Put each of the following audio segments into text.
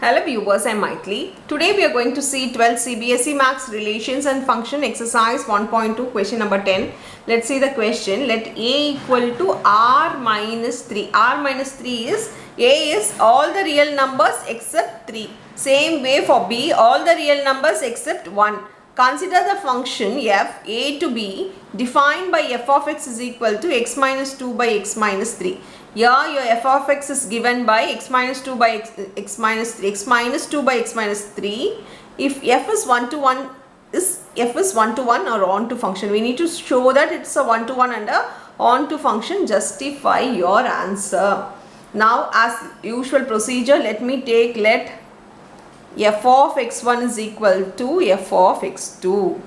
Hello viewers, I am Maithili. Today we are going to see 12 CBSE Maths Relations and Function exercise 1.2 question number 10. Let's see the question. Let A equal to R minus 3. R minus 3 is A is all the real numbers except 3. Same way for B, all the real numbers except 1. Consider the function f a to b defined by f of x is equal to x minus 2 by x minus 3. Here your f of x is given by x minus 2 by x minus 3, x minus 2 by x minus 3. If f is 1 to 1 or on to function, we need to show that it's a 1 to 1 and a on to function. Justify your answer. Now as usual procedure, let f of x1 is equal to f of x2.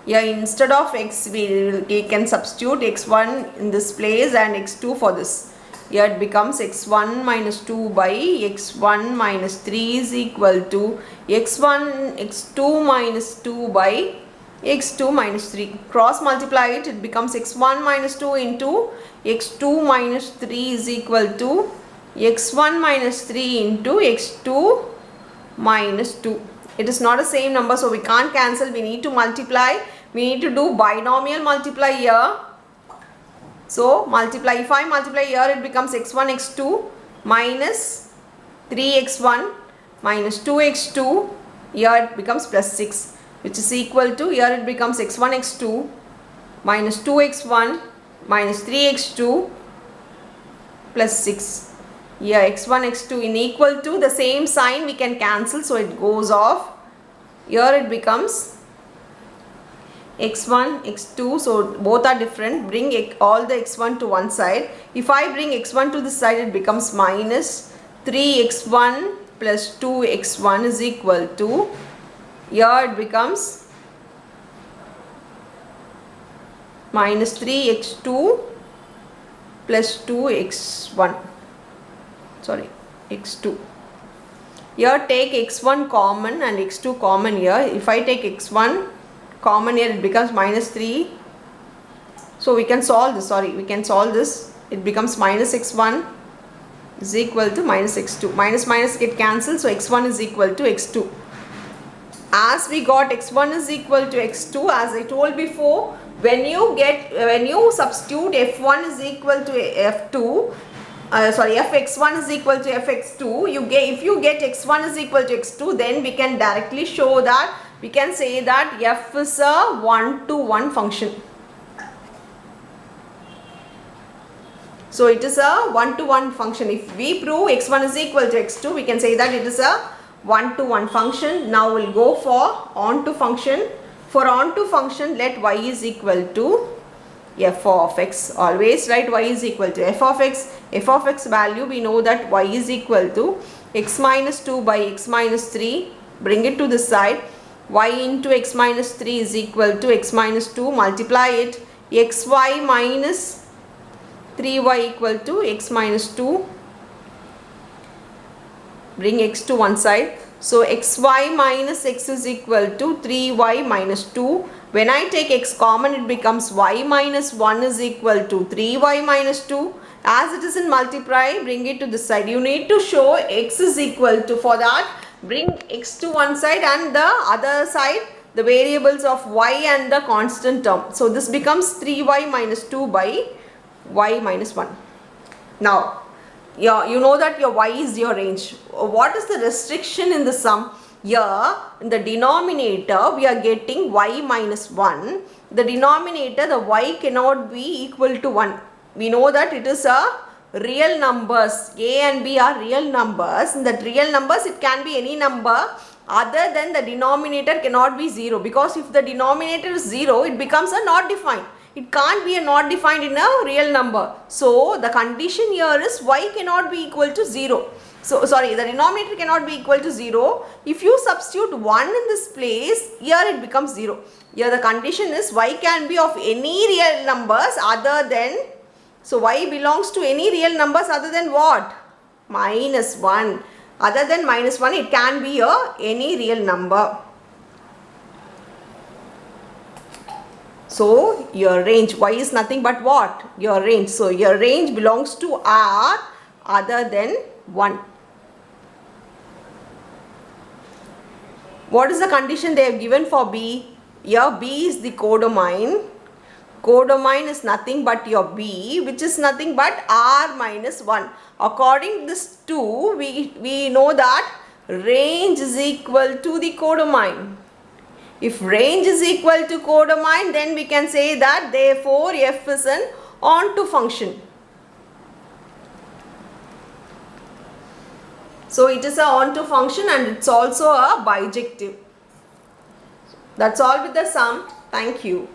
Here instead of x we can substitute x1 in this place and x2 for this. Here it becomes x1 minus 2 by x1 minus 3 is equal to x2 minus 2 by x2 minus 3. Cross multiply it, it becomes x1 minus 2 into x2 minus 3 is equal to x1 minus 3 into x2 minus 2. It is not the same number, so we can't cancel. We need to multiply. We need to do binomial multiply here. So multiply. If I multiply here, it becomes x1 x2 minus 3x1 minus 2x2. Here it becomes plus 6, which is equal to, here it becomes x1 x2 minus 2x1 minus 3x2 plus 6. Here x1 x2 in equal to, the same sign we can cancel, so it goes off. Here it becomes x1 x2, so both are different. Bring all the x1 to one side. If I bring x1 to this side, it becomes minus 3x1 plus 2x1 is equal to, here it becomes minus 3x2 plus 2x1. Sorry, x2. Here take x1 common and x2 common here. If I take x1 common here, it becomes minus 3. So we can solve this. We can solve this. It becomes minus x1 is equal to minus x2. Minus minus get cancelled, so x1 is equal to x2. As we got x1 is equal to x2, as I told before, when you substitute f1 is equal to f2, fx1 is equal to fx2, if you get x1 is equal to x2, then we can directly show that, we can say that f is a 1 to 1 function. So it is a 1 to 1 function. If we prove x1 is equal to x2, we can say that it is a 1 to 1 function. Now we'll go for on to function. For on to function, let y is equal to f of x. Always write y is equal to f of x. F of x value, we know that y is equal to x minus 2 by x minus 3. Bring it to this side. Y into x minus 3 is equal to x minus 2. Multiply it. Xy minus 3y equal to x minus 2. Bring x to one side. So xy minus x is equal to 3y minus 2. When I take x common, it becomes y minus 1 is equal to 3y minus 2. As it is in multiply, bring it to this side. You need to show x is equal to, for that, bring x to one side and the other side, the variables of y and the constant term. So this becomes 3y minus 2 by y minus 1. Now, you know that your y is your range. What is the restriction in the sum? Here in the denominator we are getting y minus 1. The denominator, the y cannot be equal to 1. We know that it is a real numbers. A and B are real numbers. In that real numbers, it can be any number other than the denominator cannot be 0. Because if the denominator is 0, it becomes a not defined. It can't be a not defined in a real number. So the condition here is y cannot be equal to 0. So the denominator cannot be equal to 0. If you substitute 1 in this place, here it becomes 0. Here the condition is y can be of any real numbers other than, so y belongs to any real numbers other than what? Minus 1. Other than minus 1, it can be any real number. So your range, y is nothing but what? Your range. So your range belongs to R other than 1. What is the condition they have given for B? Here B is the codomain. Codomain is nothing but your B, which is nothing but R minus 1. According to this 2, we know that range is equal to the codomain. If range is equal to codomain, then we can say that therefore f is an onto function. So it is a onto function and it's also a bijective. That's all with the sum. Thank you.